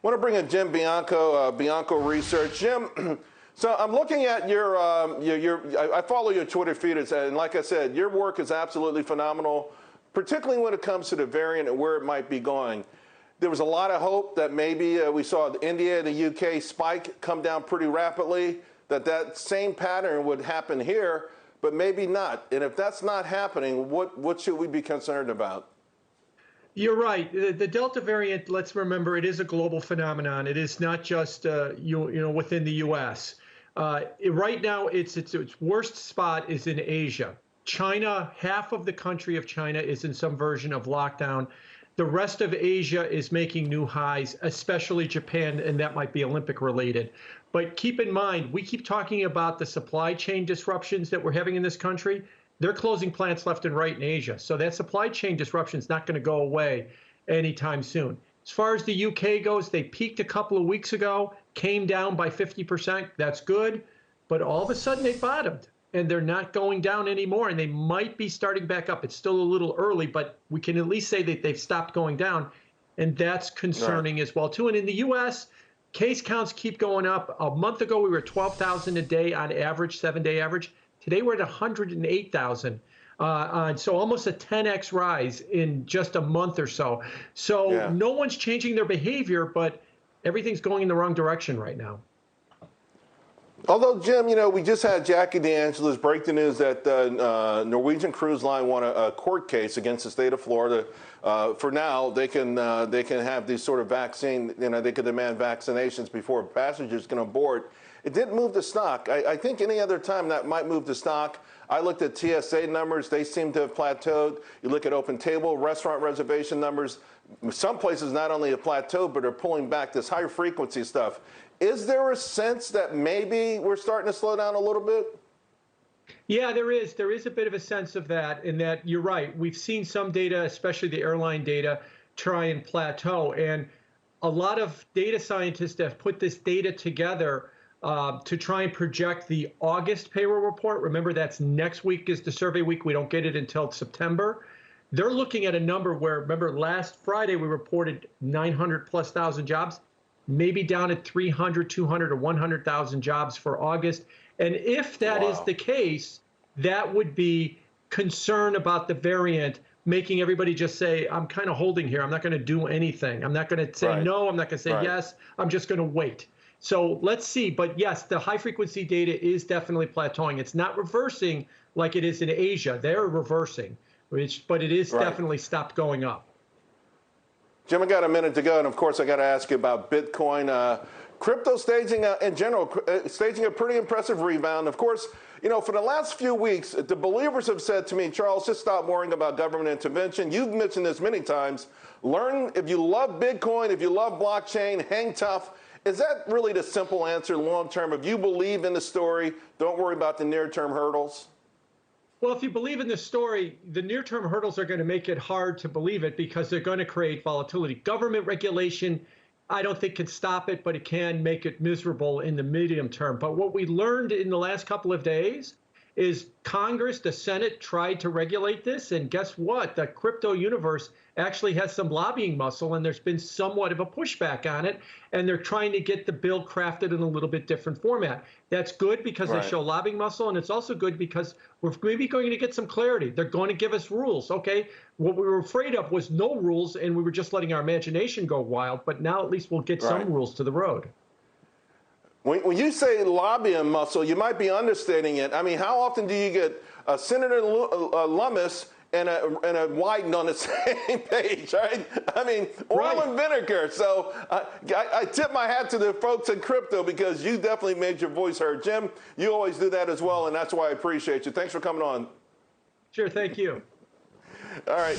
want to bring in Jim Bianco, Bianco Research. Jim, so I'm looking at I follow your Twitter feed, and like I said, your work is absolutely phenomenal, particularly when it comes to the variant and where it might be going. There was a lot of hope that maybe we saw India and the UK spike come down pretty rapidly, that same pattern would happen here, but maybe not. And if that's not happening, what should we be concerned about? You're right. The Delta variant, let's remember, it is a global phenomenon. It is not just within the U.S. Right now, its worst spot is in Asia. China, half of the country of China is in some version of lockdown. The rest of Asia is making new highs, especially Japan, and that might be Olympic related. But keep in mind, we keep talking about the supply chain disruptions that we're having in this country. They're closing plants left and right in Asia. So that supply chain disruption is not going to go away anytime soon. As far as the UK goes, they peaked a couple of weeks ago, came down by 50%. That's good. But all of a sudden they bottomed and they're not going down anymore. And they might be starting back up. It's still a little early, but we can at least say that they've stopped going down. And that's concerning as well, too. And in the US, case counts keep going up. A month ago, we were 12,000 a day on average, 7-day average. Today, we're at 108,000. So almost a 10x rise in just a month or so. So no one's changing their behavior, but everything's going in the wrong direction right now. Although, Jim, we just had Jackie DeAngelis break the news that Norwegian Cruise Line won a court case against the state of Florida. For now, they can have these sort of vaccine, they could demand vaccinations before passengers can board. It didn't move the stock. I think any other time that might move the stock. I looked at TSA numbers. They seem to have plateaued. You look at open table, restaurant reservation numbers. Some places not only have plateaued, but are pulling back this high frequency stuff. Is there a sense that maybe we're starting to slow down a little bit? Yeah, there is. There is a bit of a sense of that, in that you're right. We've seen some data, especially the airline data, try and plateau. And a lot of data scientists have put this data together to try and project the August payroll report. Remember, that's next week is the survey week. We don't get it until September. They're looking at a number where, remember, last Friday we reported 900,000+ jobs, maybe down at 300, 200, or 100,000 jobs for August. And if that is the case, that would be concern about the variant, making everybody just say, I'm kind of holding here. I'm not going to do anything. I'm not going to say no. I'm not going to say yes. I'm just going to wait. So let's see. But yes, the high frequency data is definitely plateauing. It's not reversing like it is in Asia. They're reversing, but it is definitely stopped going up. Jim, I got a minute to go. And of course, I got to ask you about Bitcoin. Crypto staging in general, staging a pretty impressive rebound. Of course, for the last few weeks, the believers have said to me, Charles, just stop worrying about government intervention. You've mentioned this many times. Learn, if you love Bitcoin, if you love blockchain, hang tough. Is that really the simple answer long term? If you believe in the story, don't worry about the near-term hurdles? Well, if you believe in the story, the near-term hurdles are going to make it hard to believe it because they're going to create volatility. Government regulation, I don't think can stop it, but it can make it miserable in the medium term. But what we learned in the last couple of days is Congress, the Senate, tried to regulate this. And guess what? The crypto universe actually has some lobbying muscle, and there's been somewhat of a pushback on it. And they're trying to get the bill crafted in a little bit different format. That's good because they show lobbying muscle, and it's also good because we're maybe going to get some clarity. They're going to give us rules. Okay, what we were afraid of was no rules, and we were just letting our imagination go wild. But now at least we'll get some rules to the road. When you say lobbying muscle, you might be understating it. I mean, how often do you get Senator Lummis and a Wyden on the same page, right? I mean, oil and vinegar. So I tip my hat to the folks in crypto because you definitely made your voice heard. Jim, you always do that as well, and that's why I appreciate you. Thanks for coming on. Sure, thank you. All right.